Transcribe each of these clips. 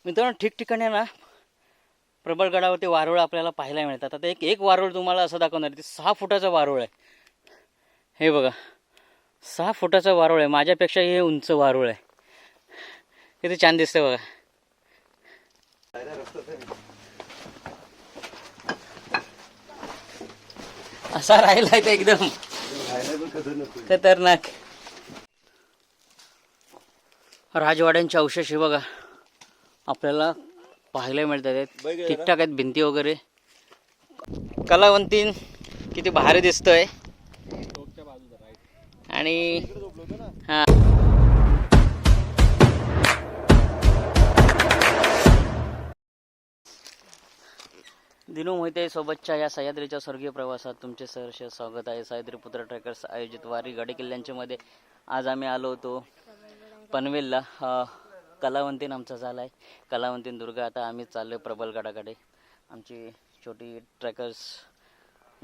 मित्रांनो ठिकठिकाणी ना प्रबळगडावरती वारुळ आपल्याला पाहायला मिळतात. आता एक वारुळ तुम्हाला असं दाखवणार, ते 6 फुटाचं वारुळ आहे. हे बघा 6 फुटाचं वारुळ आहे. माझ्यापेक्षा हे उंच वारुळ आहे. किती छान दिसतंय बघा. असा राहिलाय ते एकदम खतरनाक. राजवाड्यांचे अवशेष हे बघा आपल्याला पाहायला मिळतात आहेत. ठीकठाक आहेत भिंती वगैरे. कलावंतीन किती भारी दिसतोय. आणि हा दिनू मोहिते सोबतच्या या सह्याद्रीच्या स्वर्गीय प्रवासात तुमचे सहर्ष स्वागत आहे. सह्याद्री पुत्र ट्रेकर्स आयोजित वारी गड किल्ल्यांच्या मध्ये आज आम्ही आलो होतो पनवेलला. कलावंतीन आमचा झाला आहे. कलावंतीन दुर्ग. आता आम्ही चाललो प्रबळगडाकडे. आमची छोटी ट्रेकर्स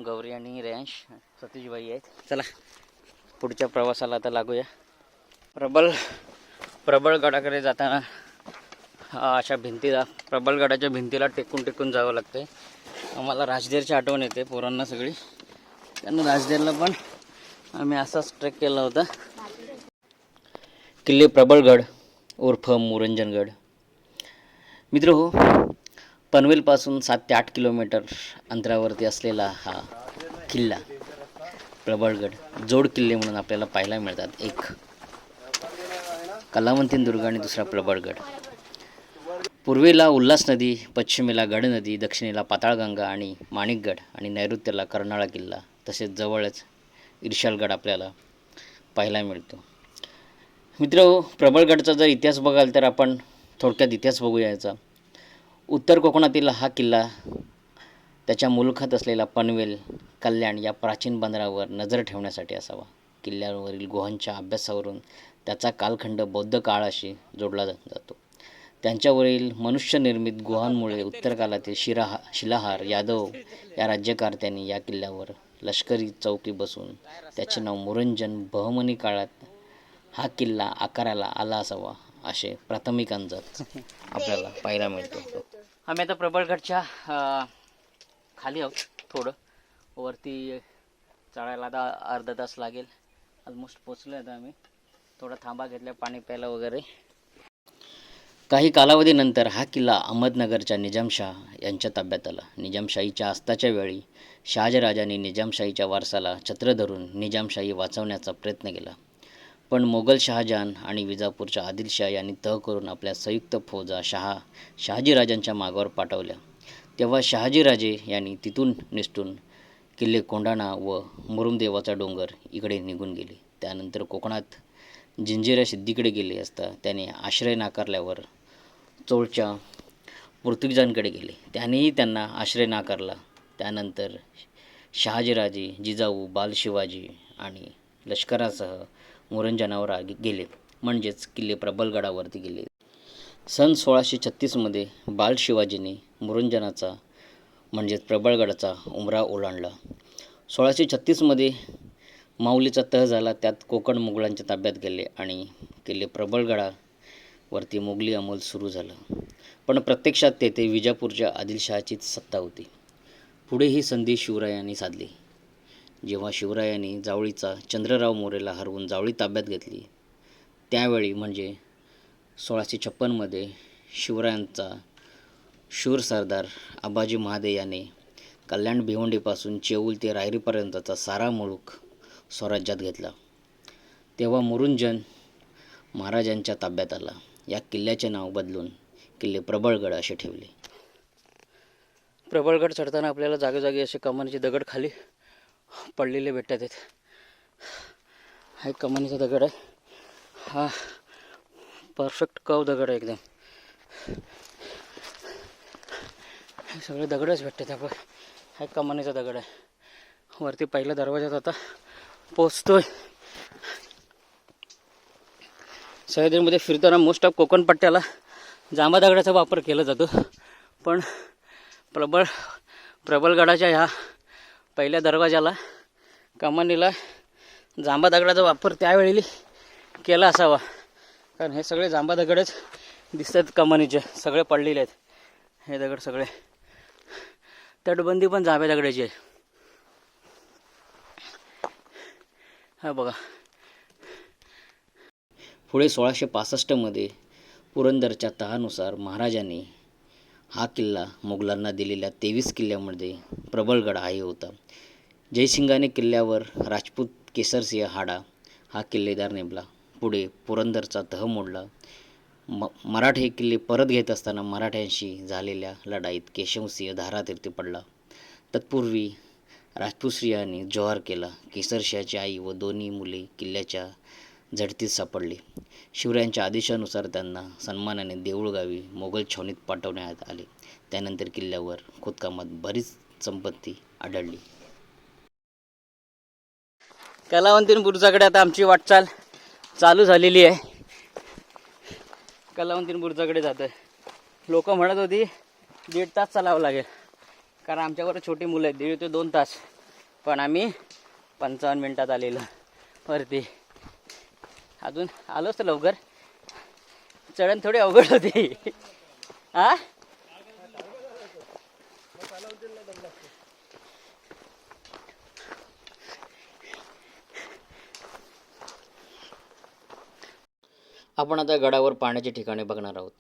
गौरी आणि रेयांश सतीशबाई आहेत. चला पुढच्या प्रवासाला आता लागूया. प्रबळगडाकडे जाताना अशा भिंतीला प्रबळगडाच्या भिंतीला टेकून जावं लागतंय. आम्हाला राजदेरची आठवण येते पोरांना सगळी. त्यांना राजदेरला पण आम्ही असाच ट्रेक केला होता. किल्ले प्रबळगड उर्फ मुरंजनगड. मित्र हो, पनवेलपासून 7 ते 8 किलोमीटर अंतरावरती असलेला हा किल्ला प्रबळगड जोड किल्ले म्हणून आपल्याला पाहायला मिळतात. एक कलावंतीन दुर्ग आणि दुसरा प्रबळगड. पूर्वेला उल्हास नदी, पश्चिमेला गड नदी, दक्षिणेला पाताळगंगा आणि माणिकगड आणि नैऋत्येला कर्नाळा किल्ला, तसेच जवळच इर्शालगड आपल्याला पाहायला मिळतो. मित्र, प्रबळगडचा जर इतिहास बघाल तर आपण थोडक्यात इतिहास बघूया याचा. उत्तर कोकणातील हा किल्ला त्याच्या मुलखात असलेला पनवेल, कल्याण या प्राचीन बंदरावर नजर ठेवण्यासाठी असावा. किल्ल्यावरील गुहांच्या अभ्यासावरून त्याचा कालखंड बौद्ध काळाशी जोडला जातो. त्यांच्यावरील मनुष्यनिर्मित गुहांमुळे उत्तर काळातील शिलाहार यादव या राज्यकर्त्यांनी या किल्ल्यावर लष्करी चौकी बसून त्याचे नाव मुरंजन, बहमनी काळात हा किल्ला आकाराला आला असावा असे प्राथमिक अंदाज आपल्याला पाहायला मिळतो. आम्ही आता प्रबळगडच्या खाली आहोत. थोडं वरती चढायला आता अर्धा तास लागेल. ऑलमोस्ट पोचलो आता आम्ही. थोडा थांबा घेतला पाणी प्यायला वगैरे. काही कालावधीनंतर हा किल्ला अहमदनगरच्या निजामशाह यांच्या ताब्यात आला. निजामशाहीच्या अस्ताच्या वेळी शहाजीराजांनी निजामशाहीच्या वारसाला छत्र धरून निजामशाही वाचवण्याचा प्रयत्न केला. पण मोगल शहाजहान आणि विजापूरच्या आदिलशाह यांनी तह करून आपल्या संयुक्त फौजा शहाजीराजांच्या मागावर पाठवल्या. तेव्हा शहाजीराजे यांनी तिथून निसटून किल्ले कोंढाणा व मुरुमदेवाचा डोंगर इकडे निघून गेले. त्यानंतर कोकणात जंजिरा सिद्धीकडे गेले असता त्याने आश्रय नाकारल्यावर चोळच्या पोर्तुगीजांकडे गेले. त्यानेही त्यांना आश्रय नाकारला. त्यानंतर शहाजीराजे जिजाऊ बाल शिवाजी आणि लष्करासह मुरंजनावर गेले, म्हणजेच किल्ले प्रबळगडावरती गेले. सन 1636 बाल शिवाजीने मुरंजनाचा म्हणजेच प्रबळगडाचा उंबरा ओलांडला. 1636 माऊलीचा तह झाला. त्यात कोकण मुघलांच्या ताब्यात गेले आणि किल्ले प्रबळगडावरती मोगली अंमल सुरू झाला. पण प्रत्यक्षात तेथे विजापूरच्या आदिलशहाचीच सत्ता होती. पुढे ही संधी शिवरायांनी साधली. जेव्हा शिवरायांनी जावळीचा चंद्रराव मोरेला हरवून जावळी ताब्यात घेतली, त्यावेळी म्हणजे 1656 शिवरायांचा शूर सरदार आबाजी महादे याने कल्याण भिवंडीपासून चेऊल ते रायरीपर्यंतचा सारा मुलूख स्वराज्यात घेतला. तेव्हा मुरुंजन महाराजांच्या ताब्यात आला. या किल्ल्याचे नाव बदलून किल्ले प्रबळगड असे ठेवले. प्रबळगड चढताना आपल्याला जागोजागी असे कमानीचे दगड खाली पडलेले भेटतात आहेत. हा एक कमानीचा दगड आहे. हा परफेक्ट कव दगड आहे एकदम. हे सगळे दगडच भेटतात. आपण हा एक कमानीचा दगड आहे. वरती पहिल्या दरवाजात आता पोचतोय. सह्याद्रीमध्ये फिरताना मोस्ट ऑफ कोकण पट्ट्याला जांभा दगडाचा वापर केला जातो. पण प्रबळगडाच्या ह्या पहिल्या दरवाजाला कमानीला जांभा दगडाचा वापर त्यावेळी केला असावा, कारण हे सगळे जांभा दगडच दिसतात कमानीचे सगळे पडलेले आहेत. हे दगड सगळे तटबंदी पण जांभ्या दगडाची आहे. हा बघा. पुढे 1665 पुरंदरच्या तहानुसार महाराजांनी हा किल्ला मोगलांना दिलेल्या 23 किल्ल्यामध्ये प्रबळगड हाही होता. जयसिंगाने किल्ल्यावर राजपूत केसरसिंह हाडा हा किल्लेदार नेमला. पुढे पुरंदरचा तह मोडला. मराठे किल्ले परत घेत असताना मराठ्यांशी झालेल्या लढाईत केशवसिंह धारातीर्थी पडला. तत्पूर्वी राजपूत स्त्रियांनी जोहार केला. केसरसिंहाची आई व दोन्ही मुले किल्ल्याच्या झडतीत सापडली. शिवरायांच्या आदेशानुसार त्यांना सन्मानाने देऊळगावी मोगल छावणीत पाठवण्यात आले. त्यानंतर किल्ल्यावर खोदकामात बरीच संपत्ती आढळली. कलावंतीन बुरुजाकडे आता आमची वाटचाल चालू झालेली आहे. कलावंतीन बुरुजाकडे जातोय. लोक म्हणत होती 1.5 तास चालावं लागेल, कारण आमच्यावर छोटी मुलं आहेत. 1.5 ते 2 तास, पण आम्ही 55 मिनिटात आलेलो वरती. अजून आलोच तर लवकर. चढण थोडी अवघड होती. हा आपण आता गडावर पाण्याची ठिकाणे बघणार आहोत.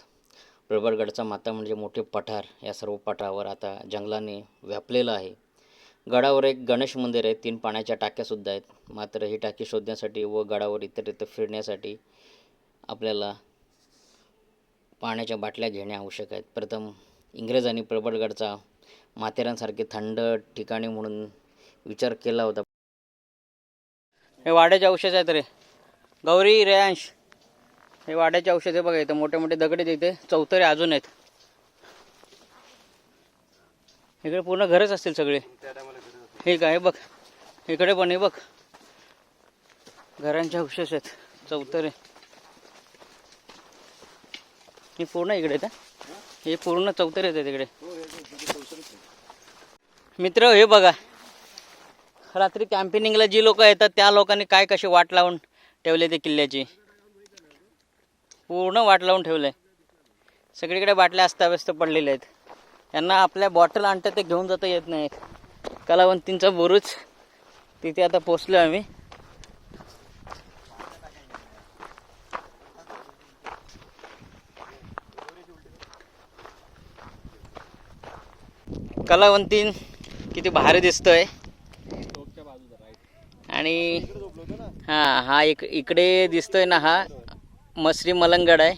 प्रबळगडचा माथा म्हणजे मोठे पठार. या सर्व पठारावर आता जंगलाने व्यापलेलं आहे. गडावर एक गणेश मंदिर आहे. 3 पाण्याच्या टाक्यासुद्धा आहेत. मात्र ही टाकी शोधण्यासाठी व गडावर इतर फिरण्यासाठी आपल्याला पाण्याच्या बाटल्या घेणे आवश्यक आहेत. प्रथम इंग्रजांनी प्रबळगडचा माथेरानसारखे थंड ठिकाणी म्हणून विचार केला होता. हे वाड्याचे अवशेष आहेत रे गौरी, रेयांश. हे वाड्याचे अवशेष आहे बघा. इथं मोठे मोठे दगड इथे चौतरे अजून आहेत. इकडे पूर्ण घरच असतील सगळे. हे काय बघ, इकडे पण हे बघ घरांचे अवशेष आहेत, चौतरे. हे पूर्ण इकडे आहेत. हे पूर्ण चौतरे आहेत इकडे. मित्र हे बघा, रात्री कॅम्पेनिंगला जी लोक येतात त्या लोकांनी काय कशी वाट लावून ठेवले ते किल्ल्याची. पूर्ण वाट लावून ठेवलंय. सगळीकडे बाटल्या अस्ताव्यस्त पडलेल्या आहेत. त्यांना आपल्या बॉटल आणतात ते घेऊन जाता येत नाहीत. कलावंतींचा बुरुज तिथे आता पोचलो आम्ही. कलावंतीन किती भारी दिसतोय. आणि हा इकडे दिसतोय ना, हा मसरी मलंगड आहे,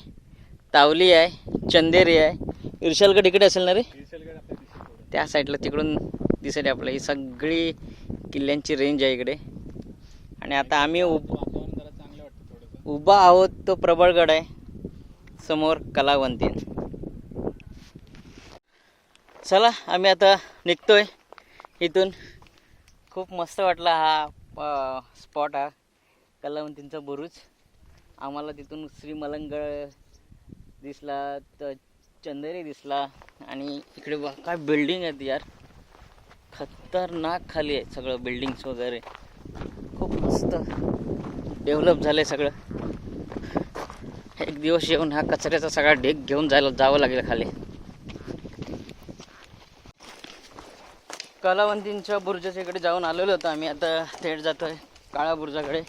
तावली आहे, चंदेरी आहे. इर्शालगड इकडे असेल ना रे, त्या साईडला तिकडून दिसेल आपलं. ही सगळी किल्ल्यांची रेंज आहे इकडे. आणि आता आम्ही उभा आहोत तो प्रबळगड आहे, समोर कलावंतीन. चला आम्ही आता निघतोय इथून. खूप मस्त वाटला हा स्पॉट, हा कलावंतींचा बुरुज. आम्हाला तिथून श्री मलंगड दिसला, तर चंदेरी दिसला. आणि इकडे बघा काय बिल्डिंग आहेत यार, खतरनाक खाली आहे सगळं. बिल्डिंग्स वगैरे खूप मस्त डेव्हलप झालं आहे सगळं. एक दिवस येऊन हा कचऱ्याचा सगळा ढीग घेऊन जावं लागेल खाली. कलावंतींच्या बुरुजाच्या इकडे जाऊन आलेलो होतो आम्ही. आता थेट जातोय काळा बुरुजाकडे.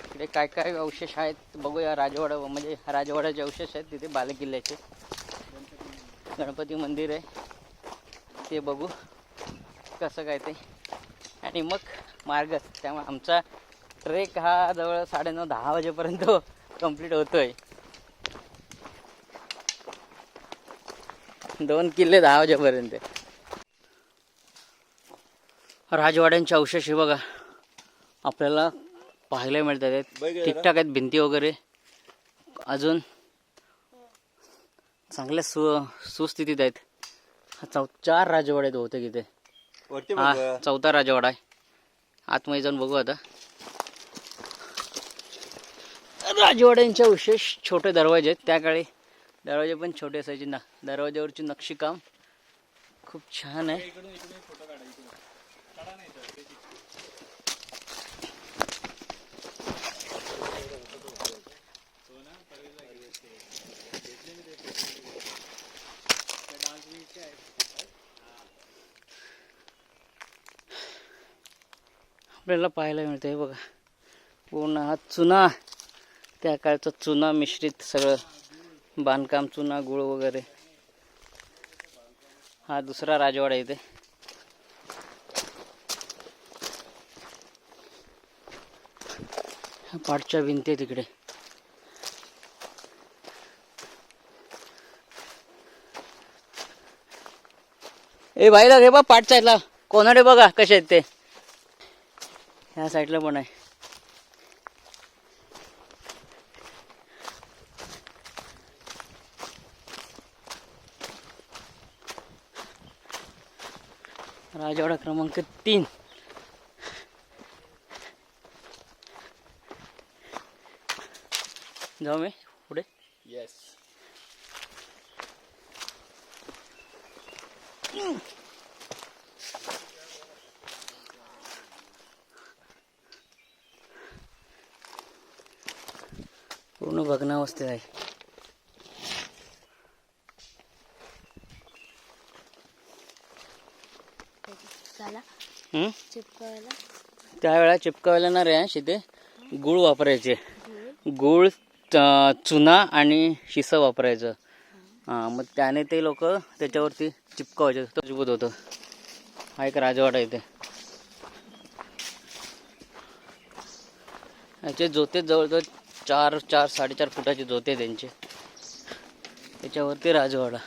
इकडे काय काय अवशेष आहेत बघूया. राजवाडा म्हणजे राजवाड्याचे अवशेष आहेत तिथे, बालेकिल्ल्याचे. गणपती मंदिर आहे ते बघू कसं काय ते. आणि मग मार्गच. त्यामुळे आमचा ट्रेक हा जवळ 9:30-10 वाजेपर्यंत कंप्लीट होतोय. 2 किल्ले 10 वाजेपर्यंत. राजवाड्यांचे अवशेष हे बघा आपल्याला पाहायला मिळतात आहेत. ठीकठाक आहेत भिंती वगैरे, अजून चांगल्या सुस्थितीत आहेत. 4 राजवाडे आहेत बहुतेक इथे. हा 4था राजवाडा आहे. आतमध्ये जाऊन बघू आता. राजवाड्यांचे अवशेष छोटे दरवाजे आहेत. त्या काळी दरवाजे पण छोटे असायचे ना. दरवाज्यावरची नक्षीकाम खूप छान आहे. आपल्याला पाहायला मिळतं. हे बघा पूर्ण हा चुना, त्या काळचा चुना मिश्रित सगळं बांधकाम, चुना गुळ वगैरे. हा दुसरा राजवाडा इथे. पाठच्या भिंती तिकडे. ए बाईला रे बा पाठ साईडला कोणाडे बघा कसे आहेत ते. ह्या साईडला पण आहे. राजवाडा क्रमांक 3. जाऊ मी पुढे. येस. पूर्ण भग्नावस्थेत आहे. त्यावेळेला चिपकावायला ना रे शिते गुळ वापरायचे. गुळ, चुना आणि शिसं वापरायचं. मग त्याने ते लोक त्याच्यावरती चिपकावायचे. मजबूत होतं. हा एक राजवाडा इथे. याचे जोते जवळजवळ 4-4-4.5 फुटाचे जोते त्यांचे. त्याच्यावरती राजवाडा.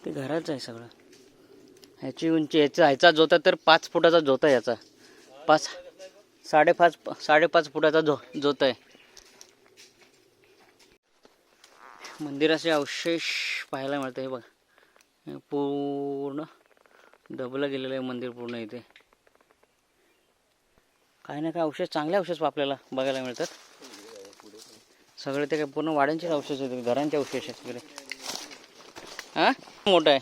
ते घराच आहे सगळं. ह्याची उंची, ह्याचा जोता तर 5 फुटाचा जोता आहे. याचा 5-5.5 फुटाचा जोता आहे. मंदिराचे अवशेष पाहायला मिळतं. हे बघा पूर्ण दबलं गेलेलं आहे मंदिर पूर्ण. इथे काही ना काही अवशेष, चांगले अवशेष आपल्याला बघायला मिळतात. सगळे ते काय पूर्ण वाड्यांचे अवशेष आहेत, घरांचे अवशेष आहेत तिकडे. हा मोठा आहे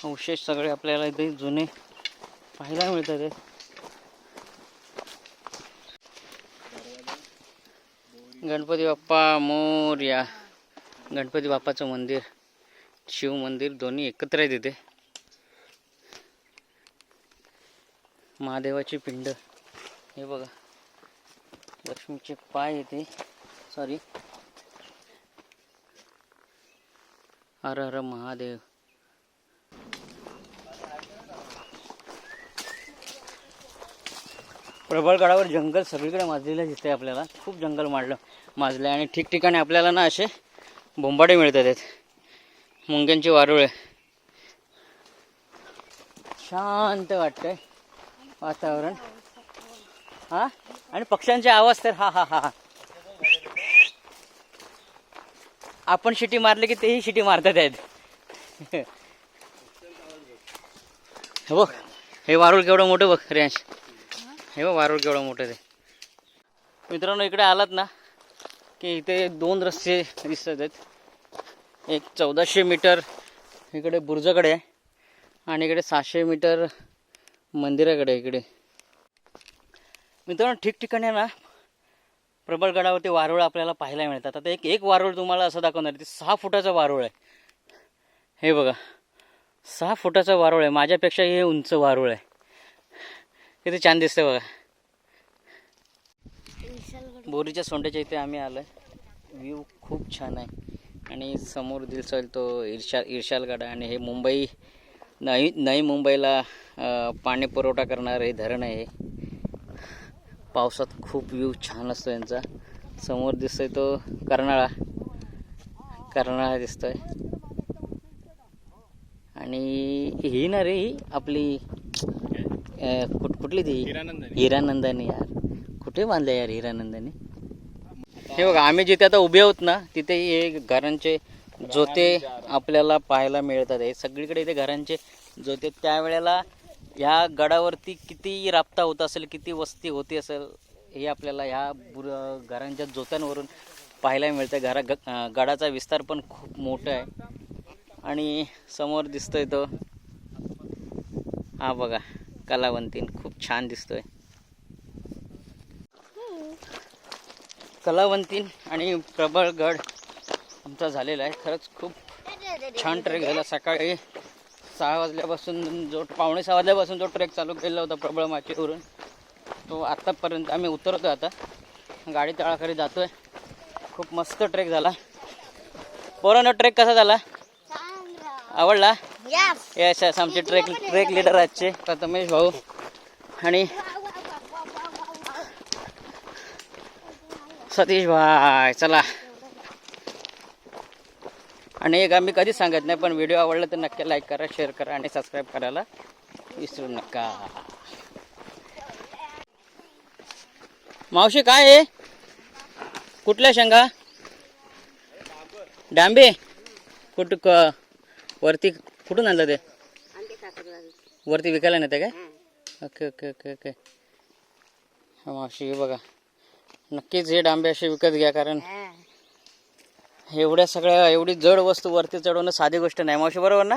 अवशेष सगळे आपल्याला इथे जुने पाहायला मिळतात. गणपती बाप्पा मोरया. गणपती बाप्पाचं मंदिर, शिव मंदिर दोन्ही एकत्र आहेत इथे. महादेवाची पिंड. हे बघा लक्ष्मीचे पाय येते. सॉरी, हर हर महादेव. प्रबळगडावर जंगल सगळीकडे माजलेलं दिसतंय आपल्याला. खूप जंगल माजलं आणि ठिकठिकाणी आपल्याला ना असे बोंबाडे मिळतात आहेत. मुंग्यांची वारुळे. शांत वाटतंय वातावरण. हा आणि पक्ष्यांचे आवाज तर हा हा हा. आपण शिटी मारले की तेही शिटी मारतात आहेत. हे बघ, हे वारुळ केवढं मोठं बघ रेंज. हे बघ वारुळ केवढं मोठं ते. मित्रांनो इकडे आलात ना की इथे 2 रस्ते दिसत आहेत. एक 1400 मीटर इकडे बुर्जाकडे आहे आणि इकडे 600 मीटर मंदिराकडे. इकडे मित्रांनो ठिकठिकाणी ना प्रबळगडावरती वारुळ आपल्याला पाहायला मिळतात. आता एक वारुळ तुम्हाला असं दाखवणार. ते 6 फुटाचा वारुळ आहे. हे बघा 6 फुटाचा वारुळ आहे. माझ्यापेक्षा हे उंच वारुळ आहे. किती छान दिसतंय बघा. बोरीच्या सोंड्याच्या इथे आम्ही आलोय. व्ह्यू खूप छान आहे आणि समोर दिसतोय तो इर्शालगड. आणि हे मुंबई नवी मुंबईला पाणी पुरवठा करणारं हे धरण आहे. पावसात खूप व्ह्यू छान असतो यांचा. समोर दिसतोय तो कर्नाळा दिसतोय. आणि ही ना रे ही आपली कुठली ती हिरानंदानी. यार कुठे बांधले यार हिरानंदानी. हे बघा आम्ही जिथे आता उभे आहोत ना तिथे हे घरांचे जोते आपल्याला पाहायला मिळतात. हे सगळीकडे इथे घरांचे जोते. त्यावेळेला ह्या गडावरती किती राबता होत असेल, किती वस्ती होती असेल हे आपल्याला ह्या घरांच्या जोत्यांवरून पाहायला मिळतं. गडाचा विस्तार पण खूप मोठा आहे. आणि समोर दिसतोय तो हा बघा कलावंतीन, खूप छान दिसतोय. कलावंतीन आणि प्रबळगड आमचा झालेला आहे. खरंच खूप छान ट्रेक झाला. सकाळी 6 वाजल्यापासून पावणे 6 वाजल्यापासून जो ट्रेक चालू केला होता प्रबळ माचीवरून, तो आत्तापर्यंत आम्ही उतरतो. आता गाडी तळाखाली जातोय. खूप मस्त ट्रेक झाला. पोरांनो, ट्रेक कसा झाला? आवडला? Yes yes. आमचे ट्रेक लीडर आजचे प्रथमेश भाऊ आणि सतीश भाई. चला. आणि एक आम्ही कधीच सांगत नाही, पण व्हिडिओ आवडला तर नक्की लाईक करा, शेअर करा आणि सबस्क्राईब करायला विसरू नका. मावशी काय आहे? कुठल्या शेंगा? डांबे? वरती कुठून आणलं ते? वरती विकायला नेते काय? Okay okay okay okay. मावशी हे बघा, नक्कीच हे डांबे असे विकत घ्या, कारण एवढ्या सगळ्या एवढी जड वस्तू वरती चढवणं साधी गोष्ट नाही. मावशी बरोबर ना?